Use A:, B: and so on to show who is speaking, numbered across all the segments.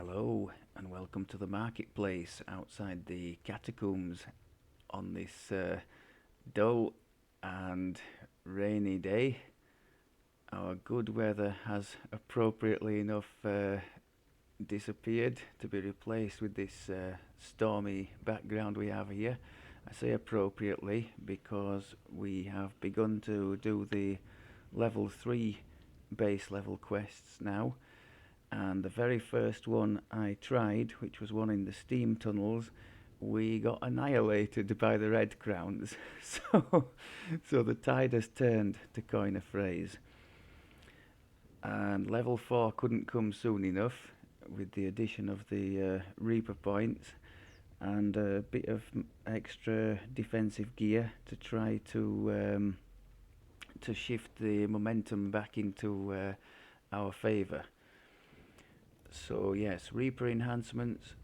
A: Hello and welcome to the marketplace outside the Catacombs on this dull and rainy day. Our good weather has appropriately enough disappeared to be replaced with this stormy background we have here. I say appropriately because we have begun to do the level 3 base level quests now, and the very first one I tried, which was one in the steam tunnels, we got annihilated by the red crowns. So the tide has turned, to coin a phrase. And level 4 couldn't come soon enough with the addition of the Reaper points and a bit of extra defensive gear to try to shift the momentum back into our favour. So yes, Reaper enhancements.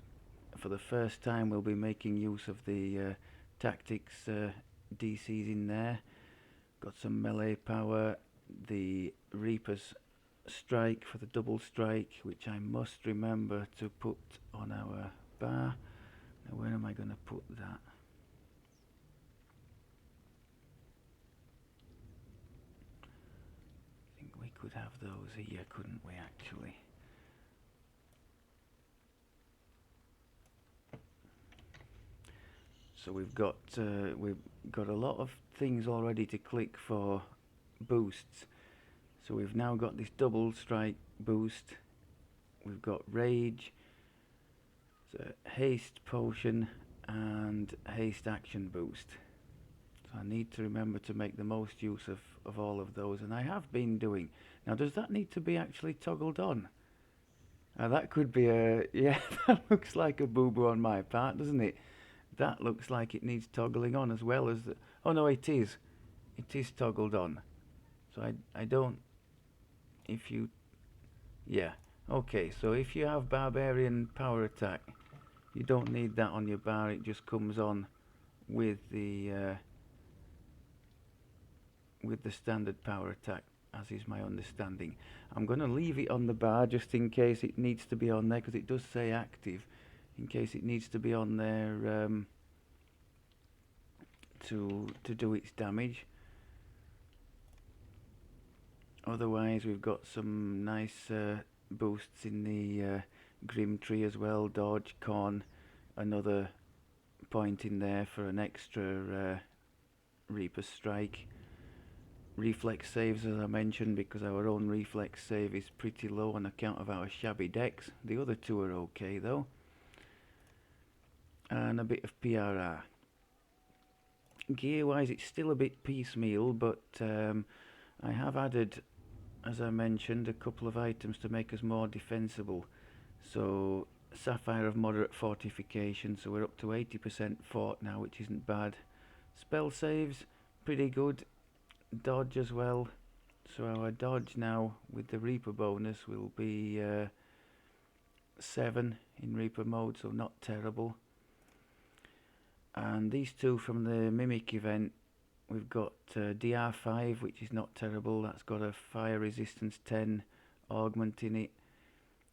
A: For the first time we'll be making use of the tactics DCs in there. Got some melee power, the Reaper's strike for the double strike, which I must remember to put on our bar. Now where am I going to put that? I think we could have those here, couldn't we, actually? So we've got a lot of things already to click for boosts. So we've now got this double strike boost. We've got rage, so haste potion, and haste action boost. So I need to remember to make the most use of all of those, and I have been doing. Now, does that need to be actually toggled on? That could be a yeah. That looks like a boo-boo on my part, doesn't it? That looks like it needs toggling on as well as the... Oh no, it is. It is toggled on. So I don't... If you... Yeah. Okay, so if you have Barbarian power attack, you don't need that on your bar. It just comes on with the standard power attack, as is my understanding. I'm going to leave it on the bar just in case it needs to be on there, because it does say active. In case it needs to be on there to do its damage. Otherwise, we've got some nice boosts in the Grim Tree as well. Dodge, con, another point in there for an extra Reaper strike. Reflex saves, as I mentioned, because our own reflex save is pretty low on account of our shabby decks. The other two are okay though. And a bit of PRR. Gear wise, it's still a bit piecemeal, but I have added, as I mentioned, a couple of items to make us more defensible. So Sapphire of moderate fortification, so we're up to 80% fort now, which isn't bad. Spell saves, pretty good. Dodge as well, so our dodge now with the Reaper bonus will be 7 in Reaper mode, so not terrible. And these two from the Mimic event, we've got DR5, which is not terrible. That's got a fire resistance 10 augment in it.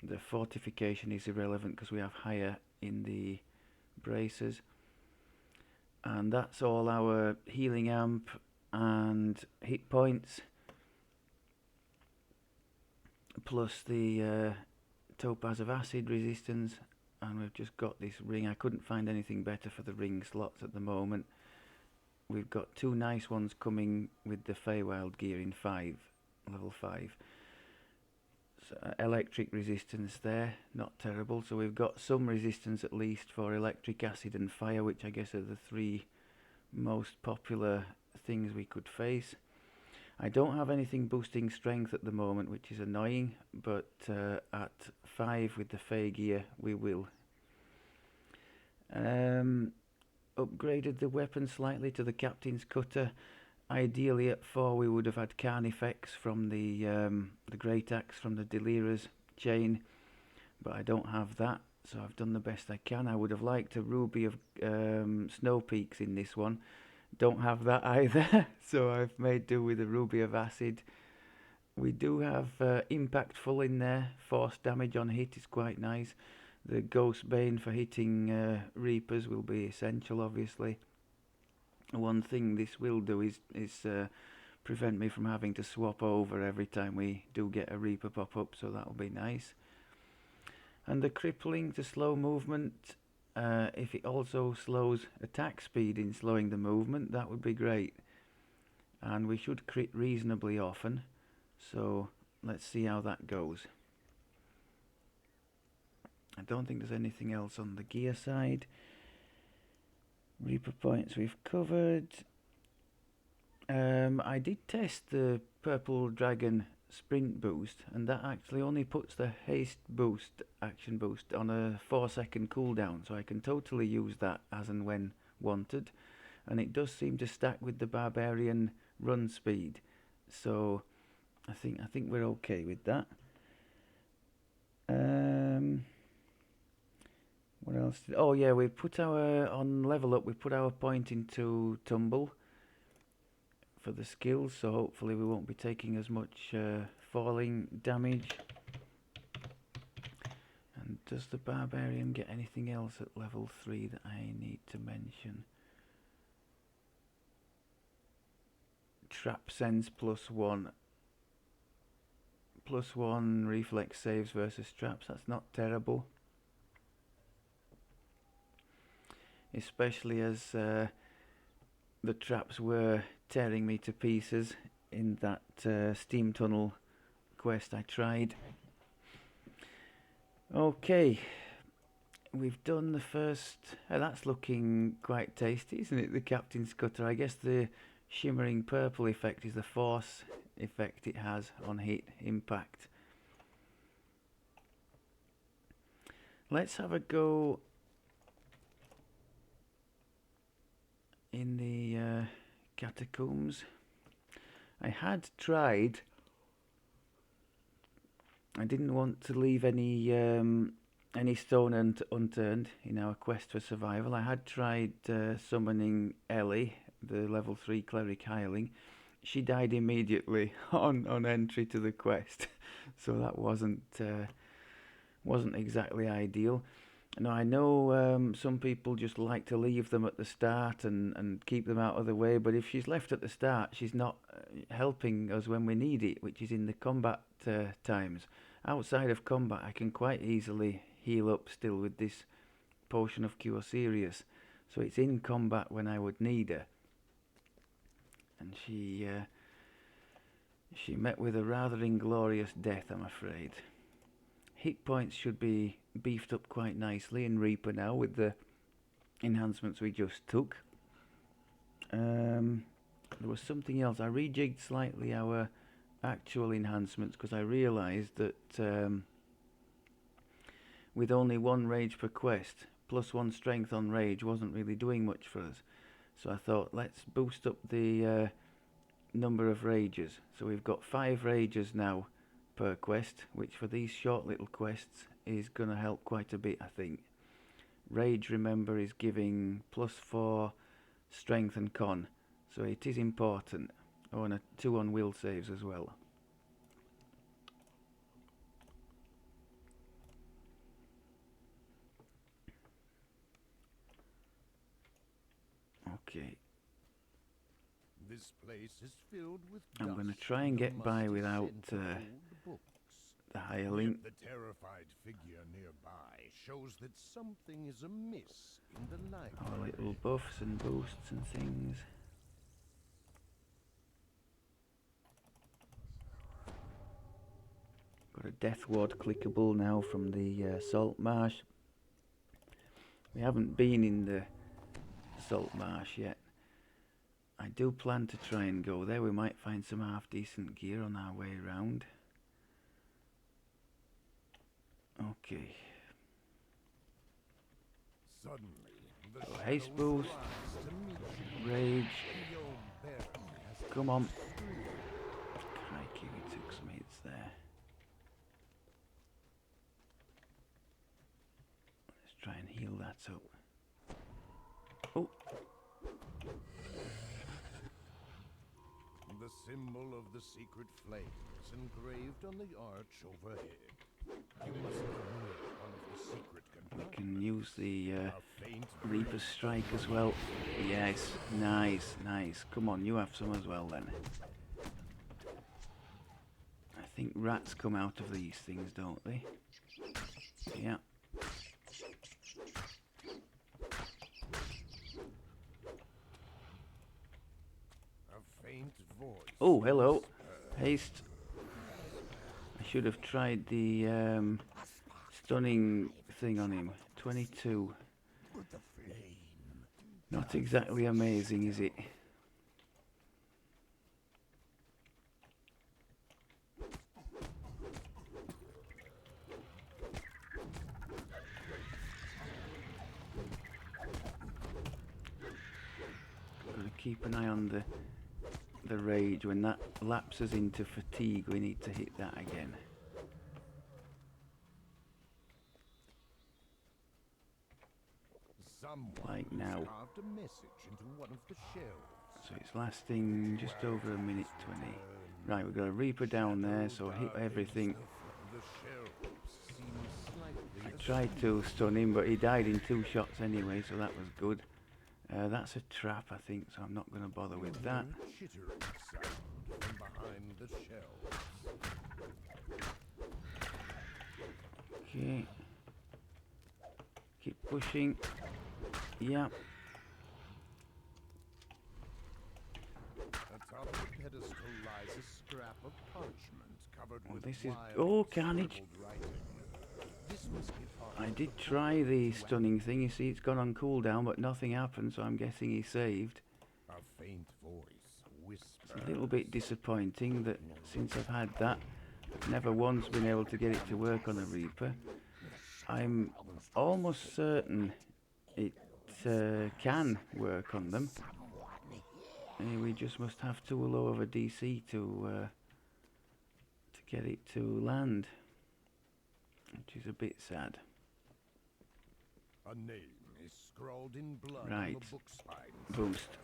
A: The fortification is irrelevant because we have higher in the braces. And that's all our healing amp and hit points, plus the Topaz of Acid resistance. And we've just got this ring. I couldn't find anything better for the ring slots at the moment. We've got two nice ones coming with the Feywild gear in level 5. So, electric resistance there, not terrible. So we've got some resistance at least for electric, acid and fire, which I guess are the three most popular things we could face. I don't have anything boosting strength at the moment, which is annoying, but at 5 with the Fey gear we will. Upgraded the weapon slightly to the Captain's Cutter. Ideally at 4 we would have had Carnifex from the Great Axe from the Delira's chain, but I don't have that, so I've done the best I can. I would have liked a Ruby of Snow Peaks in this one. Don't have that either, so I've made do with a Ruby of Acid We do have impactful in there. Force damage on hit is quite nice. The Ghost Bane for hitting Reapers will be essential, obviously. One thing this will do is prevent me from having to swap over every time we do get a Reaper pop up, so that'll be nice. And the crippling to slow movement, if it also slows attack speed in slowing the movement, that would be great. And we should crit reasonably often, so let's see how that goes. I don't think there's anything else on the gear side. Reaper points we've covered. I did test the Purple Dragon sprint boost, and that actually only puts the haste boost, action boost, on a 4-second cooldown, so I can totally use that as and when wanted. And it does seem to stack with the Barbarian run speed, so I think we're okay with that. What else? Oh yeah, we put our on level up. We put our point into tumble for the skills, so hopefully we won't be taking as much falling damage. And does the Barbarian get anything else at level 3 that I need to mention? Trap sense +1. +1 reflex saves versus traps. That's not terrible. Especially as the traps were tearing me to pieces in that steam tunnel quest I tried. Okay, we've done the first. That's looking quite tasty, isn't it? The Captain's Cutter. I guess the shimmering purple effect is the force effect it has on hit impact. Let's have a go in the Catacombs. I had tried. I didn't want to leave any stone unturned in our quest for survival. I had tried summoning Ellie, the level 3 cleric hireling. She died immediately on entry to the quest, so that wasn't exactly ideal. Now I know some people just like to leave them at the start and keep them out of the way, but if she's left at the start, she's not helping us when we need it, which is in the combat times. Outside of combat, I can quite easily heal up still with this Potion of Cure Serious, so it's in combat when I would need her. And she met with a rather inglorious death, I'm afraid. Hit points should be beefed up quite nicely in Reaper now with the enhancements we just took. There was something else. I rejigged slightly our actual enhancements because I realised that with only 1 rage per quest, plus 1 strength on rage wasn't really doing much for us. So I thought, let's boost up the number of rages. So we've got 5 rages now per quest, which for these short little quests is going to help quite a bit, I think. Rage, remember, is giving +4 strength and con, so it is important. Oh, and a 2 on will saves as well. Okay.
B: This place is filled with
A: I'm going to
B: dust
A: try and get by without the hireling.
B: The terrified figure nearby shows that something is amiss in the library.
A: Our little buffs and boosts and things. Got a Death Ward clickable now from the Salt Marsh. We haven't been in the Salt Marsh yet. I do plan to try and go there. We might find some half decent gear on our way around. Okay.
B: Suddenly,
A: So haste boost, rage. Come on. Crikey, we took some hits there. Let's try and heal that up. Oh.
B: The symbol of the secret flame is engraved on the arch overhead. You must come near one of the secret
A: We
B: compartments.
A: can use the
B: A faint
A: Reaper Strike as well. Yes, nice, nice. Come on, you have some as well then. I think rats come out of these things, don't they? Yeah.
B: A faint voice.
A: Oh, hello. Haste. I should have tried the stunning thing on him. 22.
B: But the flame.
A: Not exactly amazing, is it? Gotta keep an eye on the rage. When that lapses into fatigue, we need to hit that again.
B: Someone
A: Like now.
B: carved a message into one of the shelves.
A: So it's lasting just over a minute 20. Right, we've got a Reaper down there, so hit everything.
B: The shelves seem slightly
A: I tried to stun him, but he died in 2 shots anyway, so that was good. That's a trap, I think, so I'm not going to bother with that.
B: chittering sound from behind the shelves.
A: Okay. Keep pushing. Yeah.
B: Atop the pedestal lies a scrap of parchment covered
A: Oh,
B: with
A: this is...
B: wild
A: Oh, carnage!
B: scribbled writing. This must be part
A: I
B: of
A: did
B: the
A: try
B: portal
A: the
B: to
A: stunning thing. You see, it's gone on cooldown, but nothing happened, so I'm guessing he saved.
B: A faint voice whispers.
A: It's a little bit disappointing that since I've had that, I've never once been able to get it to work on a Reaper. I'm almost certain it can work on them. We just must have too low of a DC to get it to land, which is a bit sad.
B: A name is scrawled in blood
A: Right.
B: on the book spines.
A: Boost.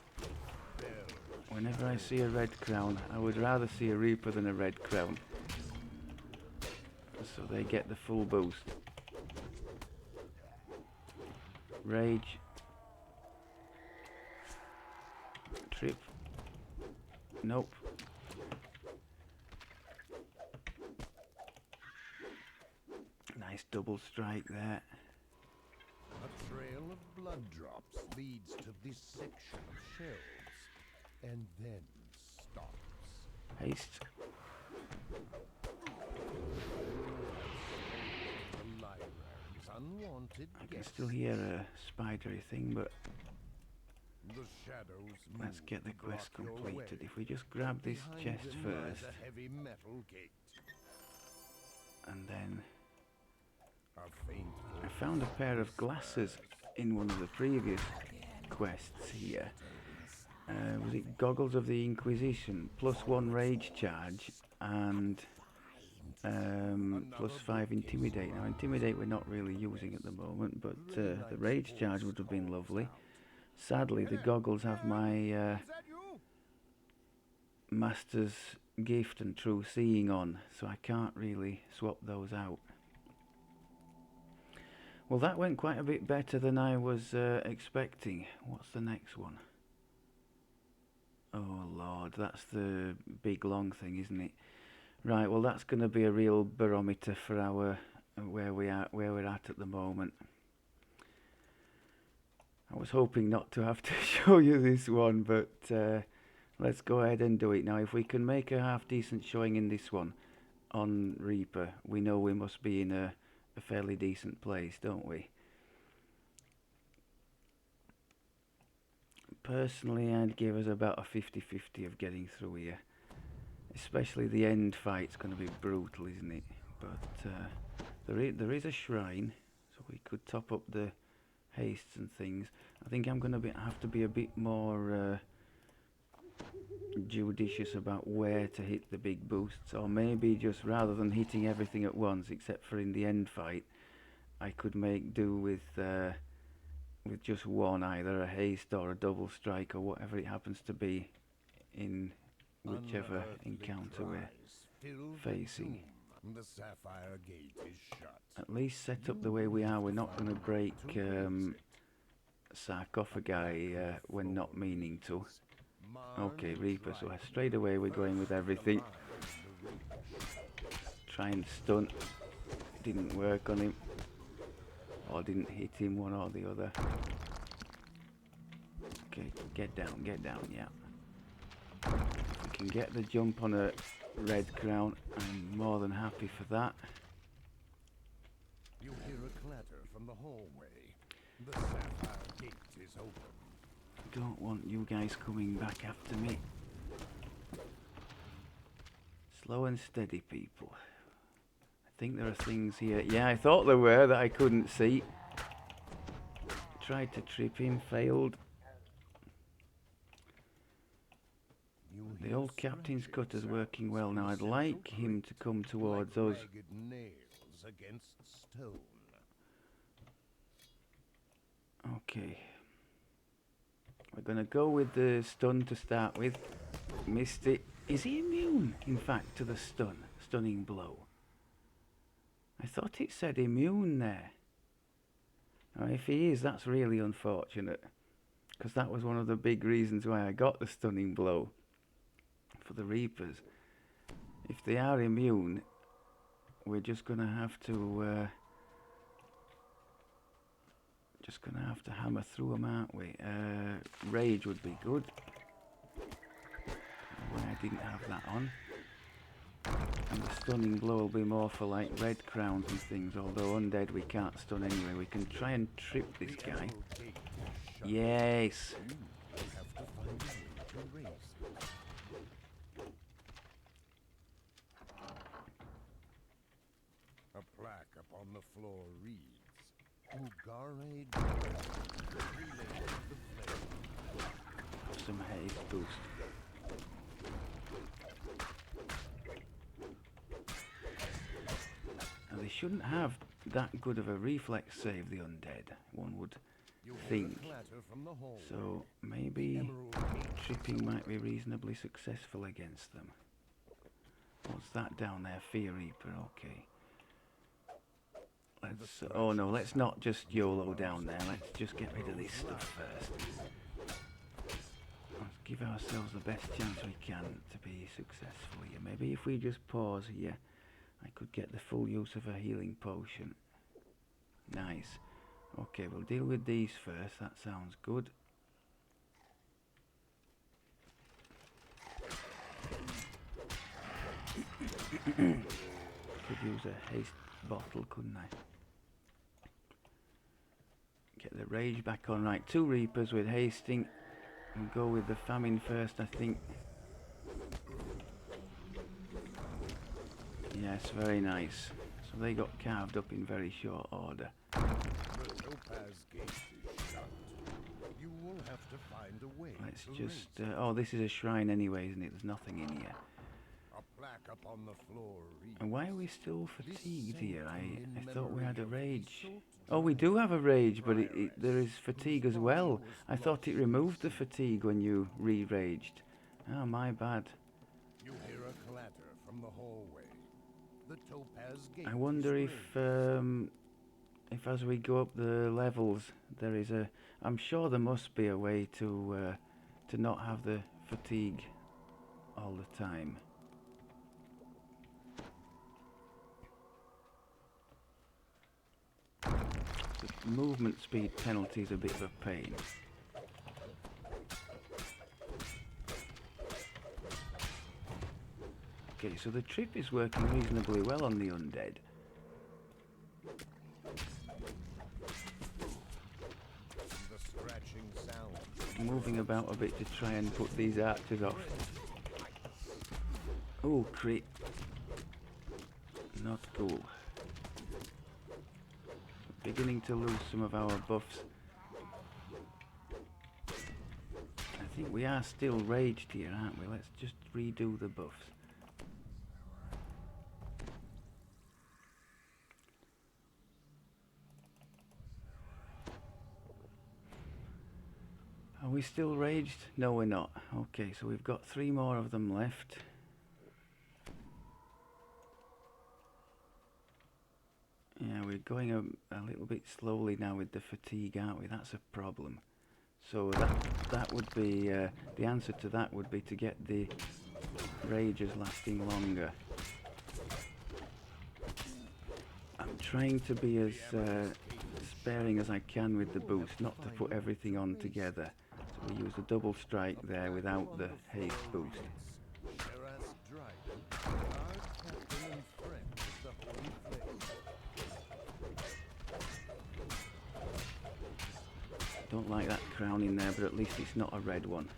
B: Bell.
A: Whenever I see a red crown, I would rather see a Reaper than a red crown. So they get the full boost. Rage. Trip. Nope. Nice double strike there.
B: A trail of blood drops leads to this section of shelves, and then stops.
A: Haste.
B: The library's unwanted
A: I can
B: guest.
A: still hear a spidery thing, but
B: The shadows
A: let's
B: move
A: get the
B: to block
A: quest
B: your
A: completed.
B: way.
A: If we just grab this
B: Behind
A: chest
B: them lies
A: first,
B: a heavy metal gate.
A: and then
B: A faint
A: I found a pair of glasses in one of the previous quests here. Was it Goggles of the Inquisition? +1 rage charge and +5 intimidate. Now intimidate we're not really using at the moment, but the rage charge would have been lovely. Sadly the goggles have my
B: Is that you?
A: Master's Gift and True Seeing on, so I can't really swap those out. Well, that went quite a bit better than I was expecting. What's the next one? Oh Lord, that's the big long thing, isn't it? Right, well that's going to be a real barometer for our where we're at the moment. I was hoping not to have to show you this one, but let's go ahead and do it now. If we can make a half decent showing in this one on Reaper, we know we must be in a fairly decent place, don't we? Personally, I'd give us about a 50-50 of getting through here. Especially the end fight's going to be brutal, isn't it? But there is a shrine, so we could top up the hastes and things. I think I'm going to have to be a bit more judicious about where to hit the big boosts, or maybe just rather than hitting everything at once, except for in the end fight, I could make do with just one, either a haste or a double strike or whatever it happens to be in whichever
B: Unearthly
A: encounter we're
B: cries fill the
A: facing.
B: tomb. The sapphire gate is shut.
A: At least set up the way we are. We're not going to break sarcophagi when not meaning to. Okay, Reaper, so straight away we're going with everything. Try and stun. Didn't work on him. Or didn't hit him, one or the other. Okay, get down, yeah. If we can get the jump on a red crown, I'm more than happy for that.
B: You hear a clatter from the hallway. The sapphire gate is open.
A: Don't want you guys coming back after me. Slow and steady, people. I think there are things here. Yeah, I thought there were that I couldn't see. Tried to trip him, failed. The old captain's cutter's working well now. I'd like him to come towards us.
B: Nails against stone.
A: Okay. We're going to go with the stun to start with. Missed it. Is he immune, in fact, to the stunning blow? I thought it said immune there. Now, if he is, that's really unfortunate. Because that was one of the big reasons why I got the stunning blow for the Reapers. If they are immune, we're just going to have to hammer through them, aren't we? Rage would be good. I didn't have that on. And the stunning blow will be more for like red crowns and things, although undead we can't stun anyway. We can try and trip this guy. Yes!
B: A plaque upon the floor reads, Ugare relay the flame.
A: Some haze boost. Now they shouldn't have that good of a reflex save, the undead, one would think. So maybe tripping might be reasonably successful against them. What's that down there? Fear Reaper, okay. Let's, oh no, let's not just YOLO down there. Let's just get rid of this stuff first. Let's give ourselves the best chance we can to be successful here. Maybe if we just pause here, I could get the full use of a healing potion. Nice. Okay, we'll deal with these first. That sounds good. Could use a haste bottle, couldn't I? Get the rage back on. Right, 2 Reapers with hasting. We'll go with the famine first, I think. Yes, very nice. So they got carved up in very short order.
B: The topaz gate is shut. You will have to find a way.
A: Let's just... oh, this is a shrine anyway, isn't it? There's nothing in here.
B: A plaque upon the floor reads,
A: And why are we still fatigued here? I thought we had a rage. Oh, we do have a rage, but there is fatigue as well. I thought it removed the fatigue when you re-raged. Oh, my bad.
B: You hear a clatter from the hallway. The topaz gate
A: I wonder
B: is
A: if as we go up the levels, there is a... I'm sure there must be a way to not have the fatigue all the time. The movement speed penalty is a bit of a pain. Okay, so the trip is working reasonably well on the undead.
B: The scratching sound.
A: Moving about a bit to try and put these archers off. Oh, crit. Not cool. Beginning to lose some of our buffs. I think we are still raged here, aren't we? Let's just redo the buffs. Are we still raged? No, we're not. Okay, so we've got 3 more of them left. Yeah, we're going a little bit slowly now with the fatigue, aren't we? That's a problem. So that would be the answer to that would be to get the rages lasting longer. I'm trying to be as sparing as I can with the boost, not to put everything on together. So we use a double strike there without the haste boost. Don't like that crown in there, but at least it's not a red one.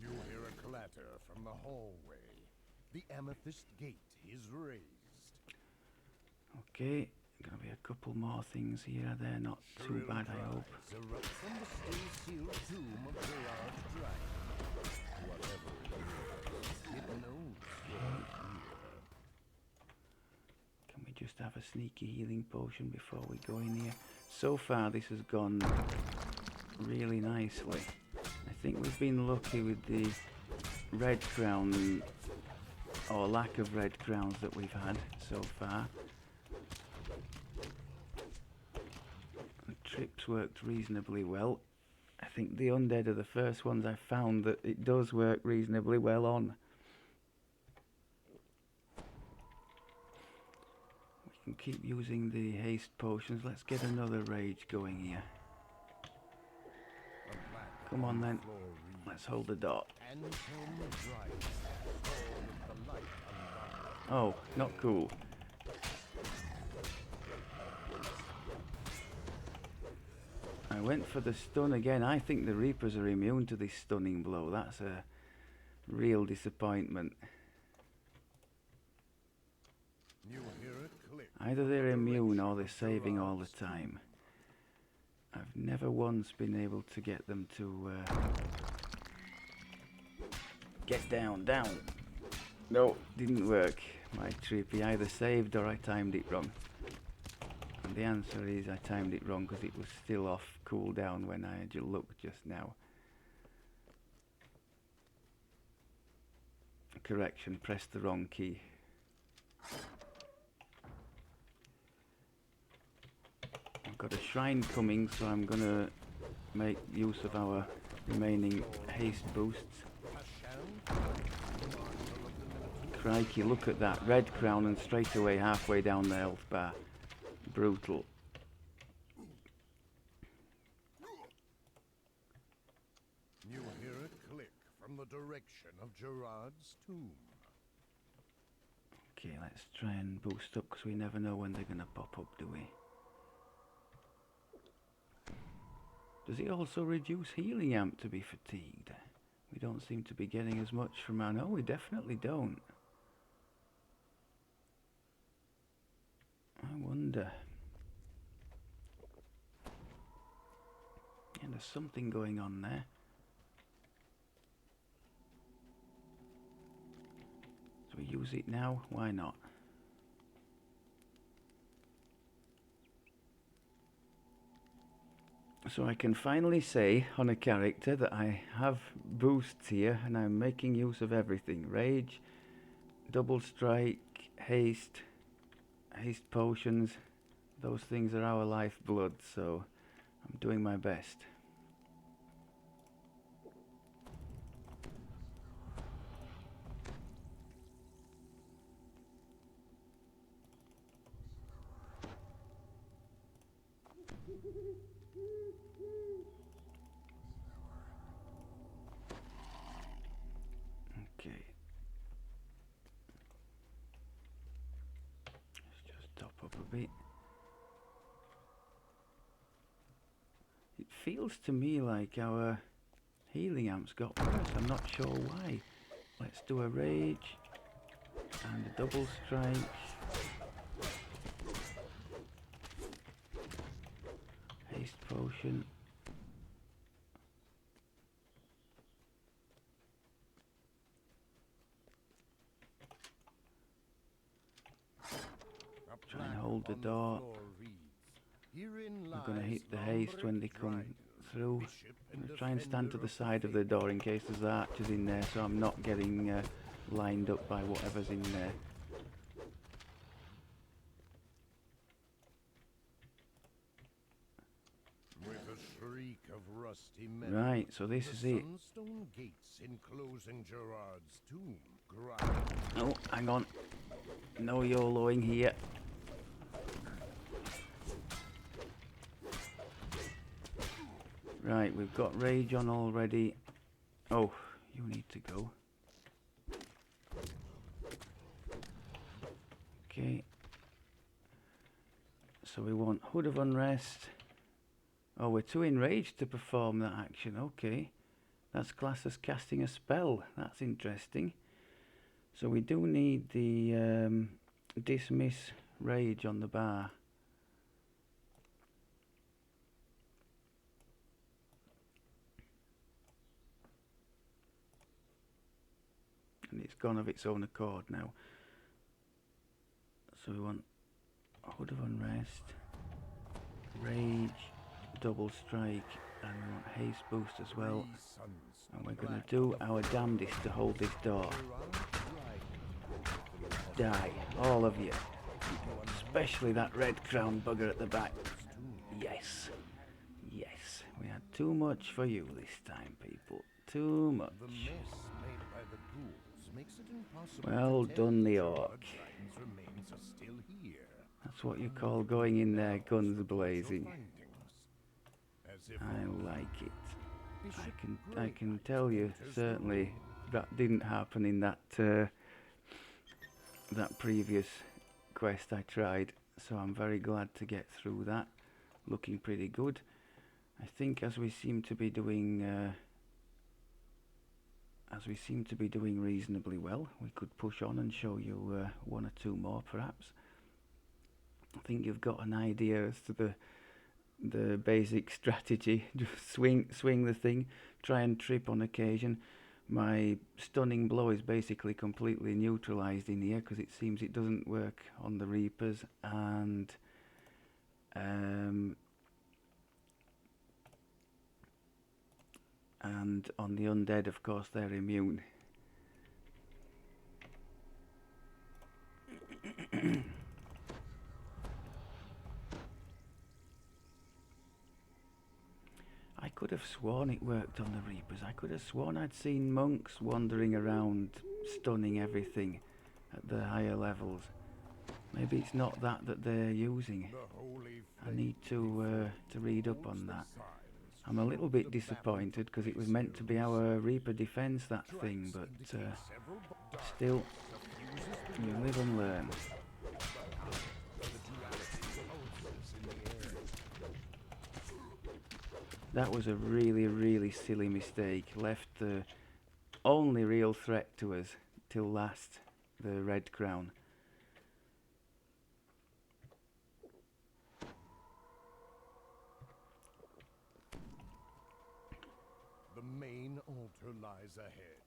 B: You hear a clatter from the hallway. The amethyst gate is raised.
A: Okay, gonna be a couple more things here. They're not too bad, I hope.
B: Erupt from the still-sealed tomb of Gerard's dragon. Whatever it is, it knows you're here.
A: Can we just have a sneaky healing potion before we go in here? So far this has gone really nicely. I think we've been lucky with the red crown, or lack of red crowns that we've had so far. The trips worked reasonably well. I think the undead are the first ones I found that it does work reasonably well on. We can keep using the haste potions. Let's get another rage going here. Come on then. Let's hold the door. Oh, not cool. I went for the stun again. I think the Reapers are immune to this stunning blow. That's a real disappointment. Either they're immune or they're saving all the time. I've never once been able to get them to get down. No, didn't work. My trippy either saved or I timed it wrong. And the answer is I timed it wrong because it was still off cooldown when I looked just now. Correction, pressed the wrong key. I've got a shrine coming, so I'm gonna make use of our remaining haste boosts. Crikey, look at that red crown and straight away halfway down the health bar. Brutal.
B: You hear a click from the direction of Gerard's tomb.
A: Okay, let's try and boost up because we never know when they're gonna pop up, do we? Does it also reduce healing amp to be fatigued? We don't seem to be getting as much from our... No, we definitely don't. I wonder. Yeah, there's something going on there. So we use it now? Why not? So I can finally say on a character that I have boosts here and I'm making use of everything. Rage, double strike, haste potions. Those things are our lifeblood, so I'm doing my best. Okay. Let's just top up a bit. It feels to me like our healing amps got worse. I'm not sure why. Let's do a rage and a double strike. Haste potion. Try and hold the door.
B: Herein
A: We're going to
B: lies
A: hit the haste when they come
B: Dryden,
A: through.
B: bishop
A: I'm
B: and
A: going to try and stand to
B: defender
A: the side of the
B: faith.
A: door in case there's archers in there, so I'm not getting lined up by whatever's in there.
B: With a shriek of rusty metal,
A: Right, so this is
B: the
A: it.
B: sunstone gates enclosing Gerard's tomb grind.
A: Oh, hang on. No YOLOing here. Right, we've got rage on already. Oh, you need to go. Okay. So we want Hood of Unrest. Oh, we're too enraged to perform that action. Okay. That's classed as casting a spell. That's interesting. So we do need the dismiss rage on the bar. And it's gone of its own accord now. So we want Hood of Unrest, Rage, Double Strike, and we want Haste Boost as well. And we're going to do our damnedest to hold this door. Die, all of you. Especially that red crown bugger at the back. Yes. Yes. We had too much for you this time, people. Too much.
B: The mess made by the ghouls makes it impossible
A: Well
B: to tell
A: done,
B: if
A: the
B: Gerard
A: orc.
B: Dryden's remains are still here.
A: That's what you call going in there guns blazing.
B: As if
A: I like it.
B: Bishop
A: I can
B: Greylight
A: tell you
B: enters the
A: certainly
B: room.
A: that didn't happen in that that previous quest I tried, so I'm very glad to get through that. Looking pretty good. I think as we seem to be doing reasonably well, we could push on and show you one or two more perhaps. I think you've got an idea as to the basic strategy. Just swing the thing, try and trip on occasion. My stunning blow is basically completely neutralized in here because it seems it doesn't work on the Reapers, and on the undead, of course, they're immune. I could have sworn it worked on the Reapers. I could have sworn I'd seen monks wandering around stunning everything at the higher levels. Maybe it's not that they're using. I need to read up on that. I'm a little bit disappointed because it was meant to be our Reaper defense, that thing, but still, you live and learn. That was a really, really silly mistake. Left the only real threat to us till last, the Red Crown.
B: The main altar lies ahead,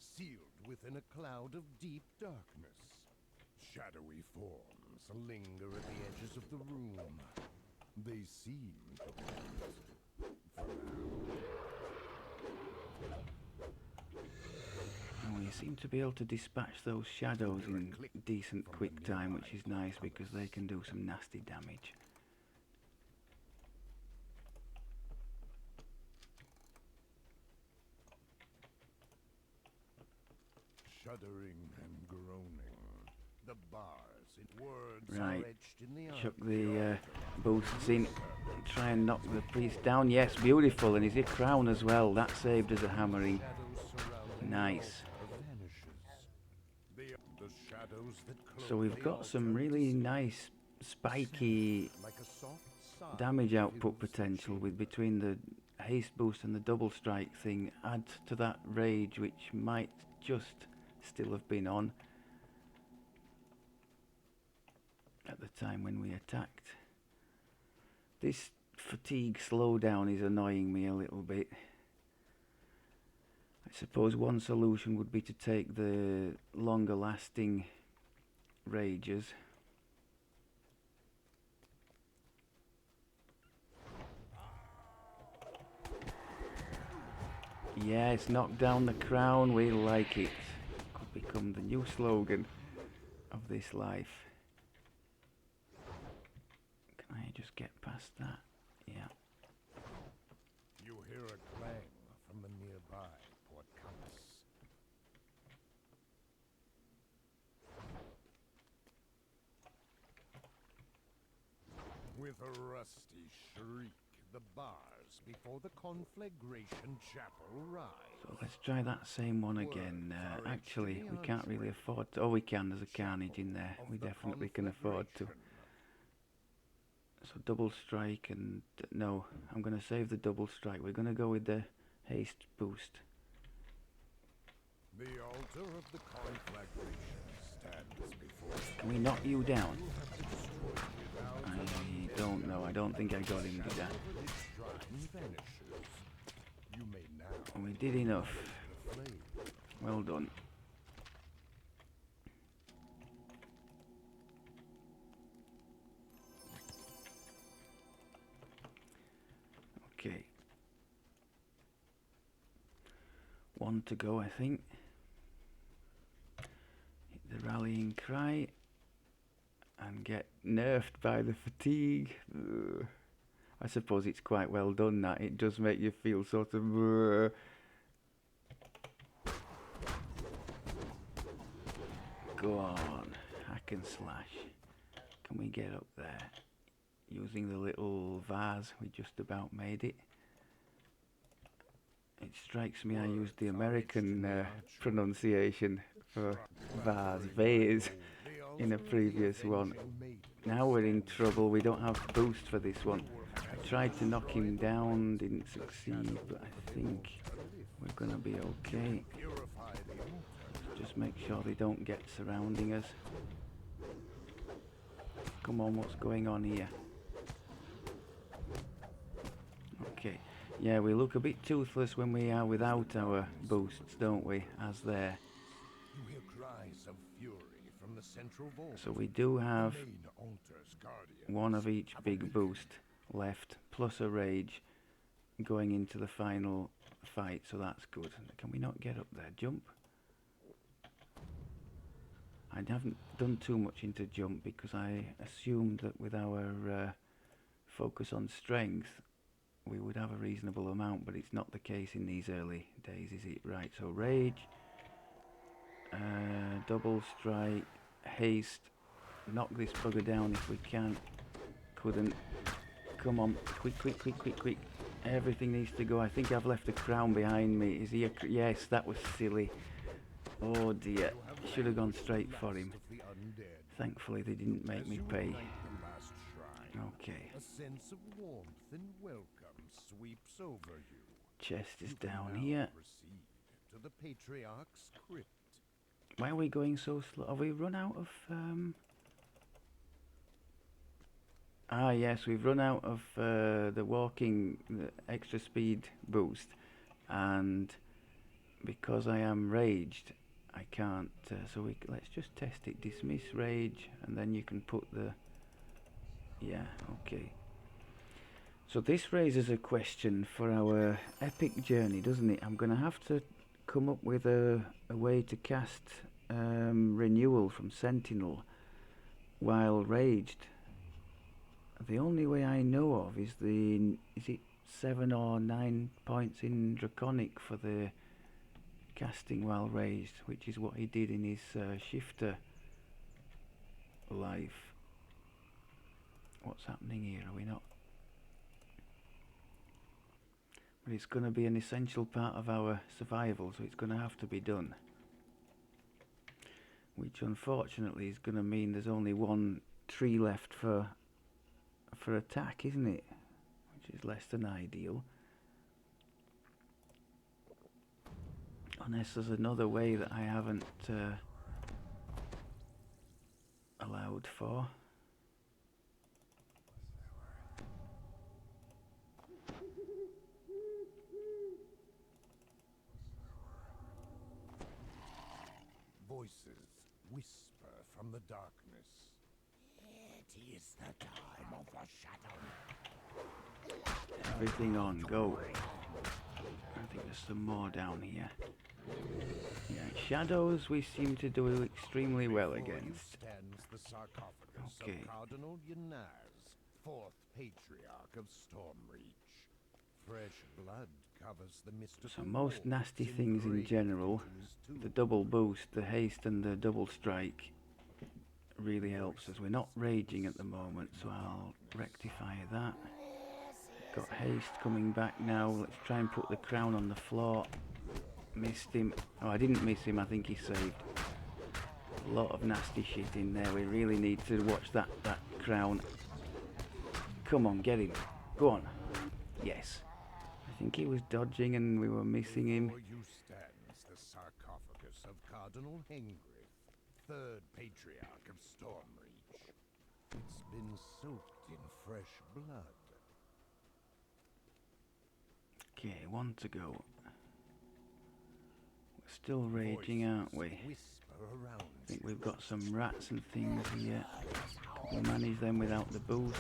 B: sealed within a cloud of deep darkness. Shadowy forms linger at the edges of the room. They seem to point for now.
A: And we seem to be able to dispatch those shadows in decent quick time, which is nice because they can do some nasty damage.
B: Shuddering and groaning, the bars in words
A: Right,
B: are etched in the
A: chuck
B: arc
A: the
B: of
A: boosts in, try and knock the priest down. Yes, beautiful, and he's hit crown as well. That saved us a hammering. Nice. So we've got some really nice spiky damage output potential with between the haste boost and the double strike thing. Add to that rage, which might just still have been on at the time when we attacked. This fatigue slowdown is annoying me a little bit. I suppose one solution would be to take the longer lasting rages. Yes, knock down the crown, we like it. Could become the new slogan of this life. Can I just get past that? Yeah.
B: You hear a clang from the nearby portcullis. With a rusty shriek, the bars before the conflagration chapel rise.
A: So let's try that same one again. Actually, we can't really afford to. Oh, we can. There's a carnage in there. We definitely can afford to. So double strike and... no, I'm going to save the double strike. We're going to go with the haste boost.
B: The altar of the conflagration stands before.
A: Can we knock you down?
B: You have destroyed it out
A: I don't know. I don't think I got him, did I?
B: its shrine vanishes. You may now
A: And we did enough.
B: the flame.
A: Well done. Okay. One to go, I think. Hit the rallying cry. And get nerfed by the fatigue. Ugh. I suppose it's quite well done that. It does make you feel sort of... Go on. Hack and slash. Can we get up there? Using the little vase, we just about made it. It strikes me I used the American pronunciation for vase in a previous one. Now we're in trouble, we don't have boost for this one. I tried to knock him down, didn't succeed, but I think we're gonna be okay. Just make sure they don't get surrounding us. Come on, what's going on here? Okay, yeah, we look a bit toothless when we are without our boosts, don't we, as there.
B: You hear cries of fury from the central vault.
A: So we do have
B: The main altar's guardians
A: one of each
B: have
A: big
B: awakened.
A: boost left, plus a rage going into the final fight, so that's good. Can we not get up there? Jump? I haven't done too much into jump because I assumed that with our focus on strength we would have a reasonable amount, but it's not the case in these early days, is it? Right, so rage, double strike, haste, knock this bugger down if we can. Couldn't. Come on, quick, quick, quick, quick, quick. Everything needs to go. I think I've left a crown behind me. Is he a... yes, that was silly. Oh dear, should have gone straight for him. Thankfully they didn't make me pay. Okay.
B: A sense of warmth and welcome sweeps over you.
A: Chest is
B: You can
A: down
B: now
A: here.
B: proceed to the Patriarch's crypt.
A: Why are we going so slow? Have we run out of... Ah yes, we've run out of the walking, the extra speed boost, and because I am raged I can't, so let's just test it. Dismiss rage, and then you can put the... yeah, okay. So this raises a question for our epic journey, doesn't it? I'm going to have to come up with a way to cast renewal from Sentinel while raged. The only way I know of is is it 7 or 9 points in Draconic for the casting while raged, which is what he did in his shifter life. What's happening here? Are we not? But it's going to be an essential part of our survival, so it's going to have to be done. Which unfortunately is going to mean there's only one tree left for attack, isn't it? Which is less than ideal. Unless there's another way that I haven't allowed for.
B: Voices whisper from the darkness. It is the time of the shadow.
A: Everything on, go. I think there's some more down here. Yeah, shadows we seem to do extremely well
B: Before you
A: against.
B: stands the sarcophagus
A: Okay.
B: of Cardinal Yanaz, fourth patriarch of Stormreach. Fresh blood covers the mystical
A: So most
B: walls
A: nasty things in
B: engraved
A: general,
B: into his
A: the
B: tomb.
A: double boost, the haste and the double strike really helps us. We're not raging at the moment, so I'll rectify that. Got haste coming back now. Let's try and put the crown on the floor. Missed him. Oh, I didn't miss him. I think he saved. A lot of nasty shit in there. We really need to watch that crown. Come on, get him. Go on. Yes. I think he was dodging and we were missing him.
B: Before you stands the sarcophagus of Cardinal Hengrith, third patriarch of Stormreach. It's been soaked in fresh blood.
A: Okay, one to go. We're still raging, aren't we?
B: Whisper around
A: I think we've got some rats and things here. We'll manage them without the boost.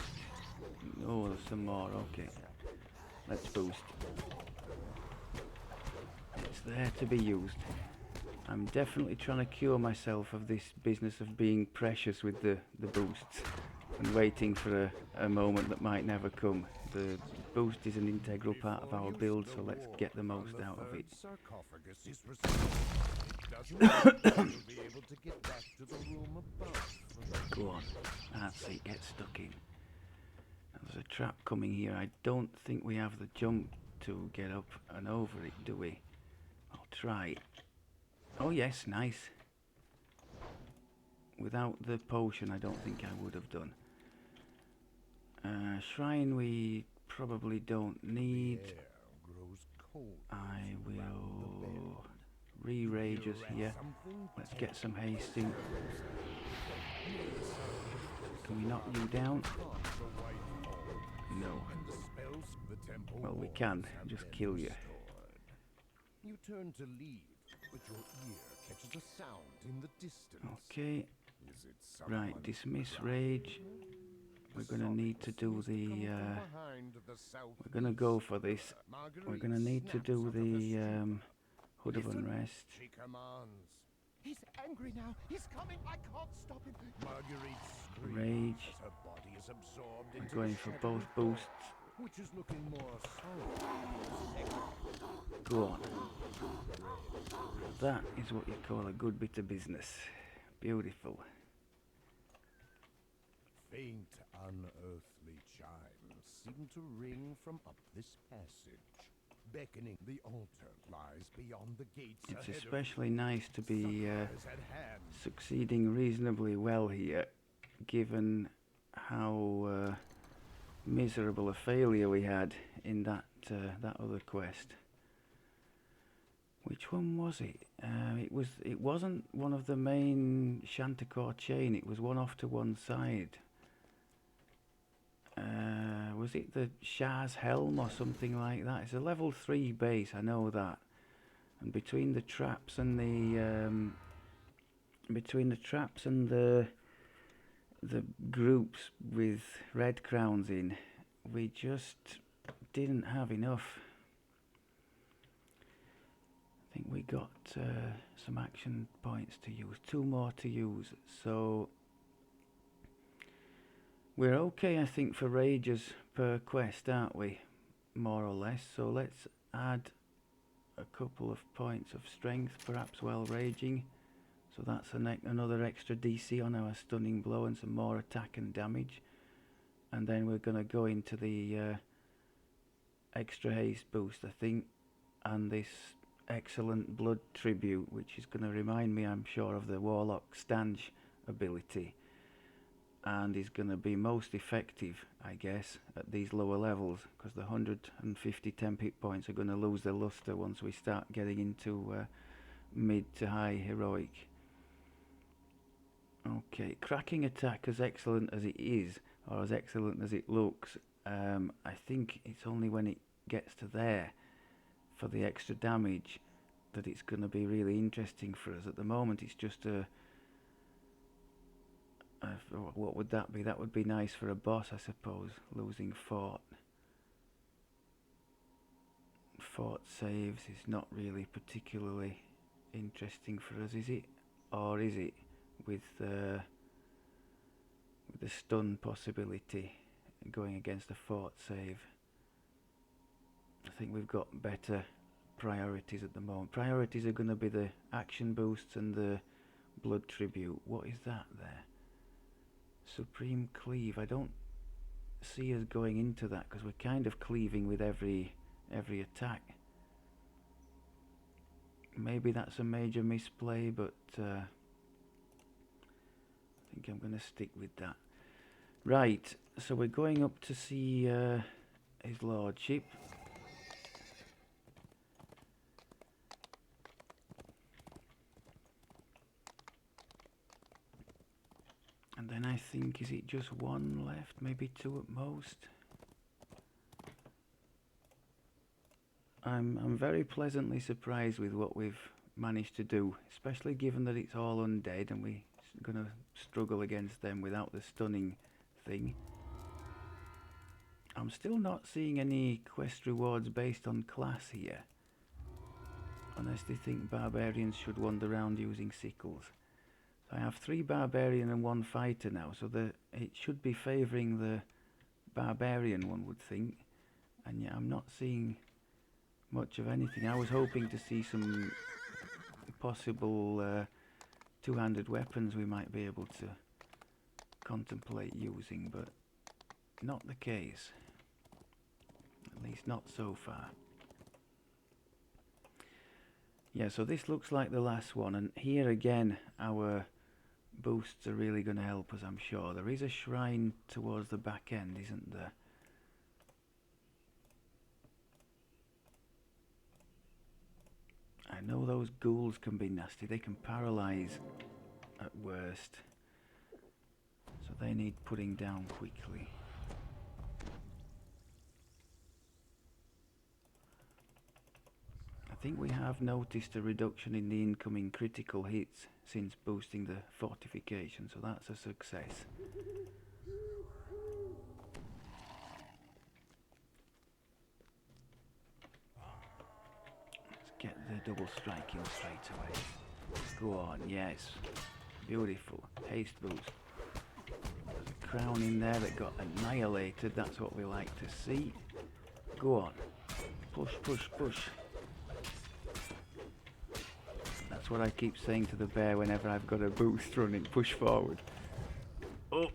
A: Oh, there's some more. Okay. Let's boost. It's there to be used. I'm definitely trying to cure myself of this business of being precious with the boosts and waiting for a moment that might never come. The boost is an integral part of our build, so let's get the most out of it.
B: Sarcophagus is restored. It doesn't mean you'll be able to get back to the room above.
A: Go on. That's it. Get stuck in. There's a trap coming here. I don't think we have the jump to get up and over it, do we? I'll try. Oh yes, nice. Without the potion, I don't think I would have done. Shrine we probably don't need.
B: The air grows cold
A: I
B: round the
A: will
B: bend.
A: re-rage us
B: You're
A: here.
B: at something
A: Let's get some hasting. Can we knock you down? No. Well, we can. Just kill you.
B: You turn to leave, but your ear catches a sound in the distance.
A: Okay.
B: Is it someone
A: Right, dismiss
B: crying?
A: rage. We're going to need to do
B: Seems to
A: the...
B: come from behind the
A: we're going to go
B: southeast.
A: for this. We're
B: Marguerite
A: going to need to
B: snaps
A: do
B: out of her
A: the
B: stupor.
A: Hood of
B: Listen.
A: Unrest.
B: She commands.
C: He's angry now. He's coming. I can't stop him.
B: Marguerite screams
A: Rage.
B: as her body is absorbed
A: We're
B: into
A: going
B: the
A: for
B: shadowy
A: both
B: form,
A: boosts.
B: which is looking more sorrowful.
A: Go on. That is what you call a good bit of business. Beautiful.
B: Faint, unearthly chimes seem to ring from up this passage, beckoning. The altar lies beyond the gates.
A: It's
B: ahead of
A: especially nice to be
B: Supper is at hand.
A: succeeding reasonably well here, given how miserable a failure we had in that other quest. Which one was it? It wasn't one of the main Chanticleer chain. It was one off to one side. Was it the Shah's Helm or something like that? It's a level 3 base, I know that. And between the traps and the groups with red crowns in, we just didn't have enough. I think we got some action points to use, 2 more to use, so we're okay I think for rages per quest, aren't we? More or less, so let's add a couple of points of strength, perhaps while raging, so that's another extra DC on our stunning blow and some more attack and damage, and then we're going to go into the extra haste boost I think, and this excellent blood tribute, which is going to remind me I'm sure of the Warlock Stange ability, and is going to be most effective I guess at these lower levels, because the 150 temp hit points are going to lose their luster once we start getting into mid to high heroic. Okay, cracking attack, as excellent as it is, or as excellent as it looks, I think it's only when it gets to there for the extra damage that it's going to be really interesting for us. At the moment it's just what would that be? That would be nice for a boss I suppose, losing fort fort saves is not really particularly interesting for us, is it? Or is it, with the stun possibility going against a fort save? I think we've got better priorities at the moment. Priorities are going to be the action boosts and the blood tribute. What is that there? Supreme cleave. I don't see us going into that because we're kind of cleaving with every attack. Maybe that's a major misplay, but I think I'm going to stick with that. Right, so we're going up to see his lordship. And then I think, is it just one left? Maybe two at most? I'm very pleasantly surprised with what we've managed to do, especially given that it's all undead and we're going to struggle against them without the stunning thing. I'm still not seeing any quest rewards based on class here. Honestly think barbarians should wander around using sickles. So I have 3 barbarian and 1 fighter now, so it should be favouring the barbarian, one would think. And yet I'm not seeing much of anything. I was hoping to see some possible two-handed weapons we might be able to contemplate using, but not the case. At least not so far. Yeah, so this looks like the last one, and here again our boosts are really going to help us, I'm sure. There is a shrine towards the back end, isn't there? I know those ghouls can be nasty. They can paralyze at worst, so they need putting down quickly. I think we have noticed a reduction in the incoming critical hits since boosting the fortification, so that's a success. Let's get the double striking straight away. Go on, yes. Beautiful. Haste boost. There's a crown in there that got annihilated, that's what we like to see. Go on. Push, push, push. That's what I keep saying to the bear whenever I've got a boost running. Push forward. Oh!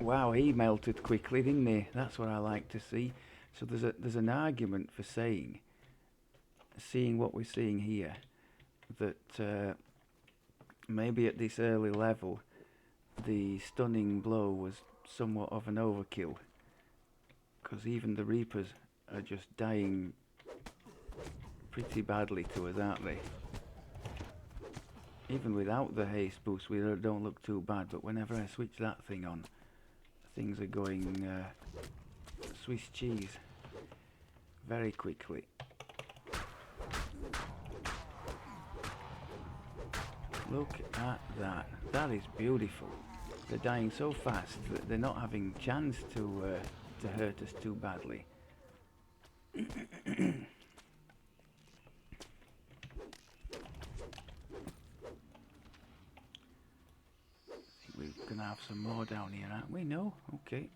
A: Wow, he melted quickly, didn't he? That's what I like to see. So there's an argument for seeing what we're seeing here, that maybe at this early level the stunning blow was somewhat of an overkill, because even the Reapers are just dying pretty badly to us, aren't they? Even without the haste boost we don't look too bad, but whenever I switch that thing on, things are going Swiss cheese very quickly. Look at that. That is beautiful. They're dying so fast that they're not having chance to hurt us too badly. We're gonna have some more down here, aren't we? No? Okay.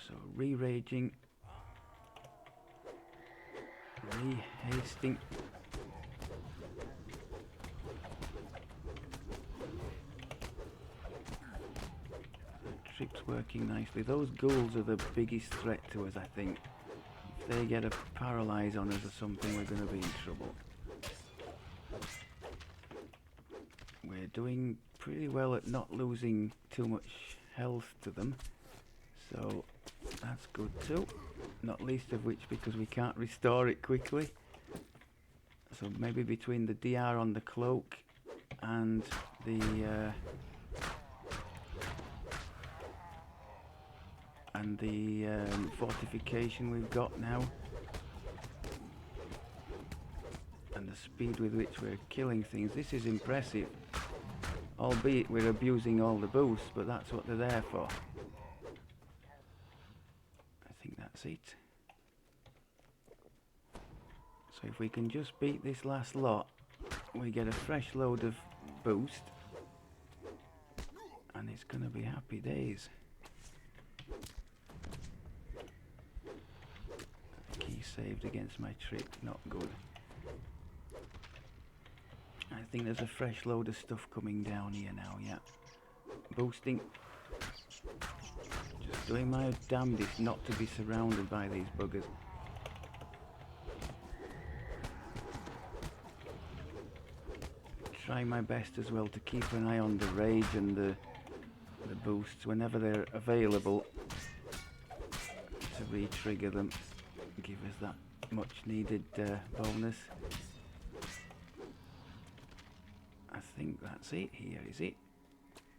A: So re-raging, re-hasting. The trip's working nicely. Those ghouls are the biggest threat to us, I think. If they get a paralyze on us or something, we're gonna be in trouble. We're doing pretty well at not losing too much health to them, so that's good too. Not least of which because we can't restore it quickly. So maybe between the DR on the cloak and the fortification we've got now, and the speed with which we're killing things, this is impressive. Albeit we're abusing all the boosts, but that's what they're there for. I think that's it. So if we can just beat this last lot, we get a fresh load of boost, and it's gonna be happy days. Key saved against my trick, not good. I think there's a fresh load of stuff coming down here now, yeah. Boosting. Just doing my damnedest not to be surrounded by these buggers. Trying my best as well to keep an eye on the rage and the boosts whenever they're available, to re-trigger them, give us that much needed bonus. I think that's it here, is it?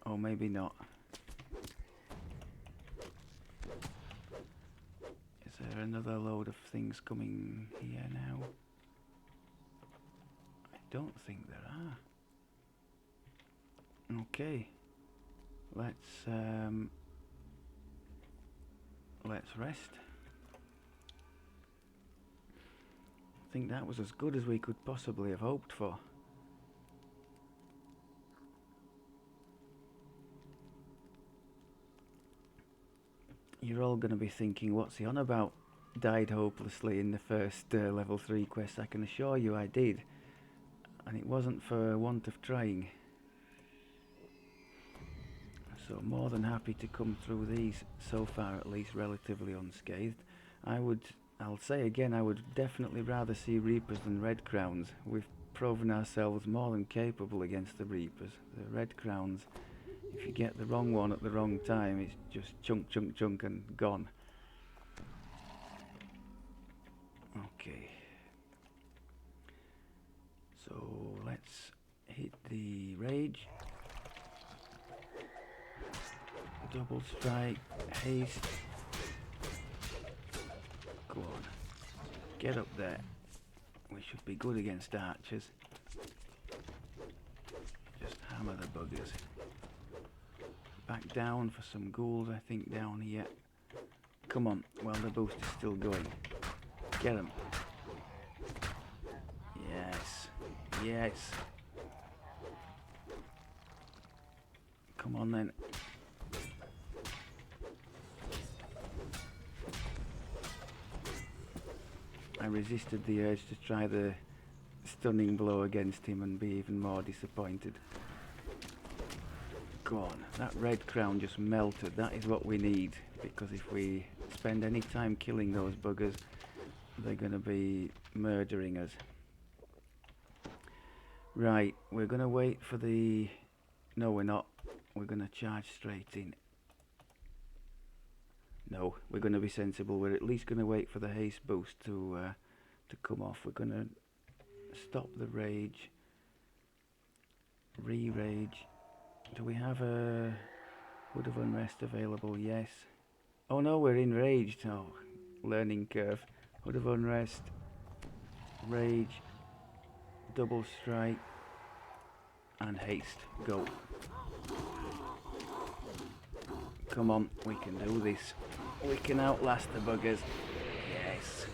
A: Or maybe not. Is there another load of things coming here now? I don't think there are. Okay, let's rest. I think that was as good as we could possibly have hoped for. You're all going to be thinking, what's he on about? Died hopelessly in the first level 3 quest. I can assure you I did, and it wasn't for want of trying. So more than happy to come through these, so far at least, relatively unscathed. I'll say again, I would definitely rather see Reapers than Red Crowns. We've proven ourselves more than capable against the Reapers. The Red Crowns, if you get the wrong one at the wrong time, it's just chunk, chunk, chunk and gone. Okay. So let's hit the rage. Double strike, haste. Go on. Get up there. We should be good against archers. Just hammer the buggers. Back down for some ghouls, I think, down here. Come on, while the boost is still going. Get them. Yes. Yes. Come on then. I resisted the urge to try the stunning blow against him and be even more disappointed. Go on, that red crown just melted. That is what we need, because if we spend any time killing those buggers, they're going to be murdering us. Right, we're going to wait for the... No, we're not. We're going to charge straight in. No, we're going to be sensible. We're at least going to wait for the haste boost to come off. We're going to stop the rage. Re-rage. Do we have a Hood of Unrest available? Yes. Oh no, we're enraged. Oh, learning curve. Hood of Unrest. Rage. Double strike. And haste. Go. Come on, we can do this. We can outlast the buggers. Yes.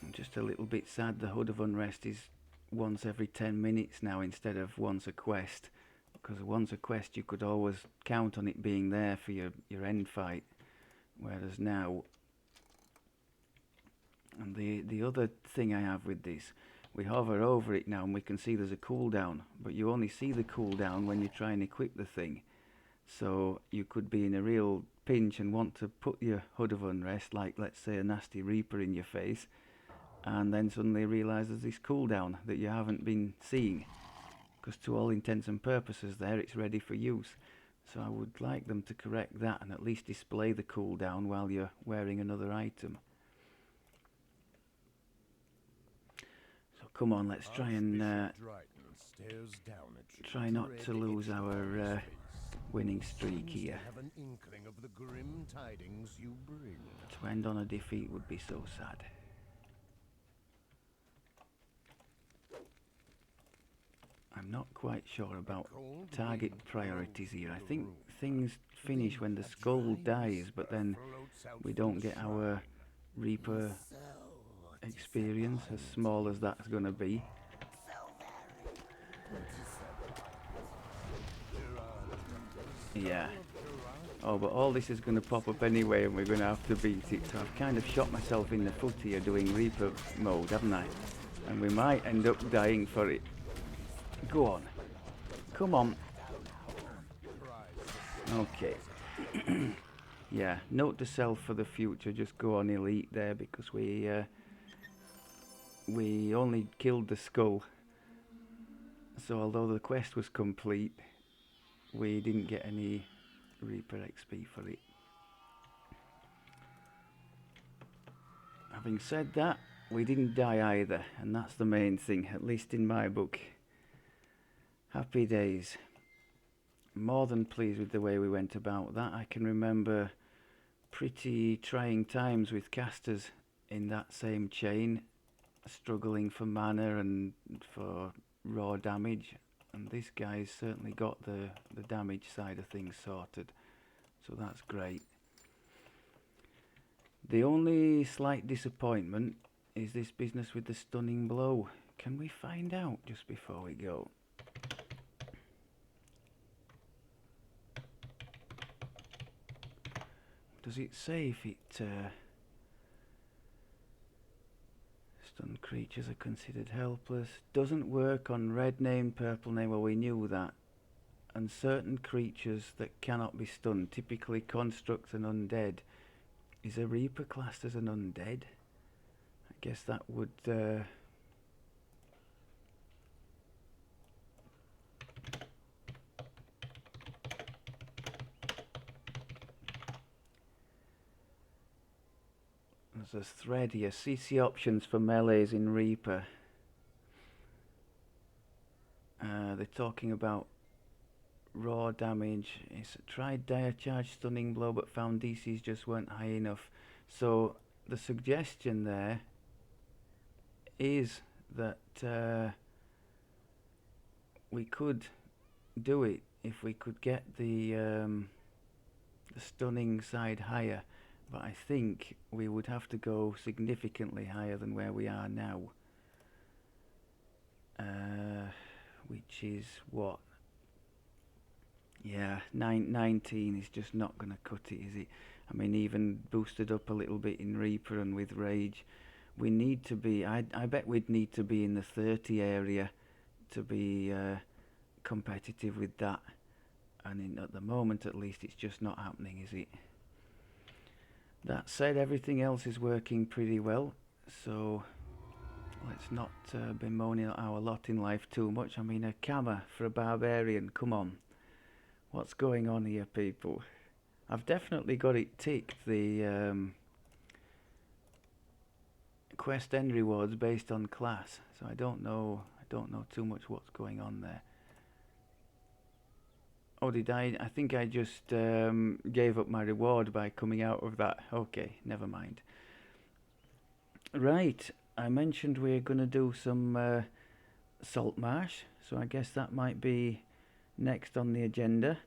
A: I'm just a little bit sad the Hood of Unrest is once every 10 minutes now instead of once a quest. Because once a quest you could always count on it being there for your end fight. Whereas now... And the other thing I have with this, we hover over it now and we can see there's a cooldown, but you only see the cooldown when you try and equip the thing. So you could be in a real pinch and want to put your Hood of Unrest, like let's say a nasty Reaper in your face, and then suddenly realise there's this cooldown that you haven't been seeing, because to all intents and purposes there it's ready for use. So I would like them to correct that and at least display the cooldown while you're wearing another item. Come on, let's try and try not to lose our winning streak here. To end on a defeat would be so sad. I'm not quite sure about
B: Cold
A: target
B: wind
A: priorities
B: blows
A: here. I
B: through the
A: think
B: room.
A: things finish when the
B: A
A: skull
B: dry
A: dies, but
B: whisper
A: then
B: floats out
A: we
B: from
A: don't
B: the
A: get our
B: shrine.
A: Reaper experience, as small as that's going to be. Yeah. Oh, but all this is going to pop up anyway, and we're going to have to beat it. So I've kind of shot myself in the foot here doing Reaper mode, haven't I? And we might end up dying for it. Go on. Come on. Okay. Yeah, note to self for the future, just go on elite there, because we only killed the skull. So although the quest was complete, we didn't get any Reaper XP for it. Having said that, we didn't die either, and that's the main thing, at least in my book. Happy days. More than pleased with the way we went about that. I can remember pretty trying times with casters in that same chain, struggling for mana and for raw damage, and this guy's certainly got the damage side of things sorted, so that's great. The only slight disappointment is this business with the stunning blow. Can we find out just before we go? Does it say if it stunned creatures are considered helpless? Doesn't work on red name, purple name. Well, we knew that. And certain creatures that cannot be stunned, typically constructs and undead. Is a Reaper classed as an undead? I guess that would there's a thread here. CC options for melees in Reaper. They're talking about raw damage. It's tried dire charge, stunning blow, but found DCs just weren't high enough. So the suggestion there is that we could do it if we could get the stunning side higher, but I think we would have to go significantly higher than where we are now, which is what? Yeah, 19 is just not going to cut it, is it? I mean, even boosted up a little bit in Reaper and with Rage, we need to be, I bet we'd need to be in the 30 area to be competitive with that. And at the moment, at least, it's just not happening, is it? That said, everything else is working pretty well, so let's not bemoaning our lot in life too much. I mean, a Kama for a Barbarian, come on. What's going on here, people? I've definitely got it ticked, the quest end rewards based on class, so I don't know too much what's going on there. Oh, did I? I think I just gave up my reward by coming out of that. Okay, never mind. Right, I mentioned we're going to do some Salt Marsh, so I guess that might be next on the agenda.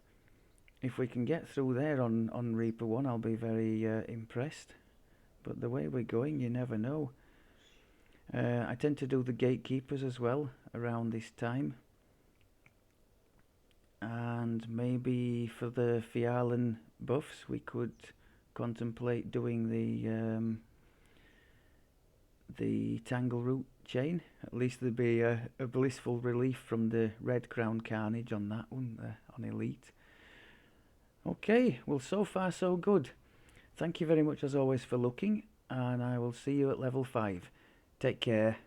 A: If we can get through there on Reaper 1, I'll be very impressed. But the way we're going, you never know. I tend to do the Gatekeepers as well around this time. And maybe for the Fialan buffs, we could contemplate doing the Tangle Root chain. At least there'd be a blissful relief from the Red Crown Carnage on that one, on Elite. Okay, well, so far so good. Thank you very much as always for looking, and I will see you at level 5. Take care.